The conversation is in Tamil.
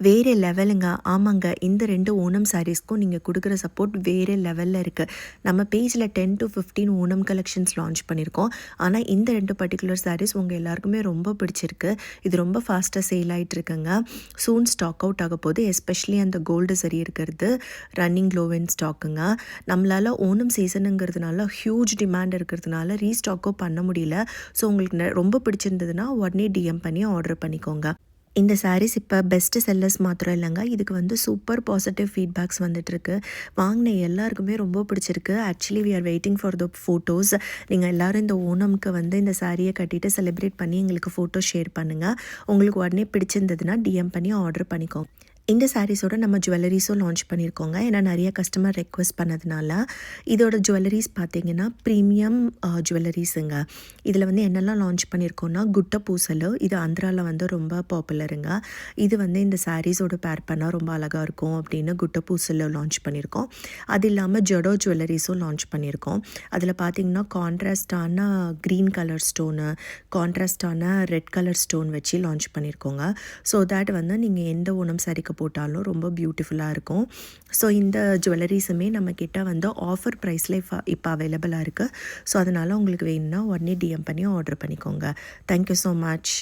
வேறு லெவலுங்க. ஆமாங்க. இந்த 2 ஓணம் சாரீஸ்க்கும் நீங்க குடுக்குற சப்போர்ட் வேறு லெவல்ல இருக்கு. நம்ம பேஜ்ல 10-15 ஓணம் கலெக்ஷன்ஸ் லான்ச் பண்ணியிருக்கோம். ஆனா, இந்த 2 பர்ட்டிகுலர் சாரீஸ் உங்க எல்லாருக்குமே ரொம்ப பிடிச்சிருக்கு. இது ரொம்ப ஃபாஸ்ட்டா சேல் ஆயிட்டுருக்குங்க. சூன் ஸ்டாக் அவுட் ஆகப்போது. எஸ்பெஷலி அந்த கோல்டு சரி இருக்கிறது ரன்னிங் லோ இன் ஸ்டாக்குங்க. நம்மளால ஓணம் சீசனுங்கிறதுனால ஹியூஜ் டிமாண்ட் இருக்கிறதுனால ரீஸ்டாக்கோ பண்ண முடியல. ஸோ உங்களுக்கு ரொம்ப பிடிச்சிருந்ததுன்னா உடனே டிஎம் பண்ணி ஆர்டர் பண்ணிக்கோங்க. இந்த சாரீஸ் இப்போ பெஸ்ட் செல்லர்ஸ் மாத்திரம் இல்லைங்க. இதுக்கு வந்து சூப்பர் பாசிட்டிவ் ஃபீட்பேக்ஸ் வந்துட்டுருக்கு. வாங்கின எல்லாருக்குமே ரொம்ப பிடிச்சிருக்கு. Actually we are waiting for the photos. நீங்கள் எல்லோரும் இந்த ஓணம்க்கு வந்து இந்த சாரியை கட்டிட்டு செலிப்ரேட் பண்ணி எங்களுக்கு ஃபோட்டோ ஷேர் பண்ணுங்கள். உங்களுக்கு உடனே பிடிச்சிருந்ததுன்னா டிஎம் பண்ணி ஆர்டர் பண்ணிக்கோங்க. இந்த சாரீஸோட நம்ம ஜுவல்லரிஸும் லான்ச் பண்ணியிருக்கோங்க. ஏன்னா நிறைய கஸ்டமர் ரெக்வெஸ்ட் பண்ணதுனால. இதோட ஜுவல்லரிஸ் பார்த்தீங்கன்னா ப்ரீமியம் ஜுவல்லரிஸுங்க. இதில் வந்து என்னெல்லாம் லான்ச் பண்ணியிருக்கோன்னா குட்ட பூசலு. இது ஆந்திராவில் வந்து ரொம்ப பாப்புலருங்க. இது வந்து இந்த சாரீஸோட பேர் பண்ணால் ரொம்ப அழகாக இருக்கும் அப்படின்னு குட்ட பூசலு லான்ச் பண்ணியிருக்கோம். அது இல்லாமல் ஜடோ ஜுவல்லரிஸும் லான்ச் பண்ணியிருக்கோம். அதில் பார்த்தீங்கன்னா கான்ட்ராஸ்டான க்ரீன் கலர் ஸ்டோனு, கான்ட்ராஸ்டான ரெட் கலர் ஸ்டோன் வச்சு லான்ச் பண்ணியிருக்கோங்க. ஸோ தட் வந்து நீங்கள் எந்த ஓணம் சாரிக்கு போட்டாலும் ரொம்ப பியூட்டிஃபுல்லாக இருக்கும். ஸோ இந்த ஜுவல்லரிஸுமே நம்மக்கிட்ட வந்து ஆஃபர் ப்ரைஸில் இப்போ அவைலபிளாக இருக்குது. ஸோ அதனால் உங்களுக்கு வேணும்னா உடனே டிஎம் பண்ணி ஆர்டர் பண்ணிக்கோங்க. Thank you so much.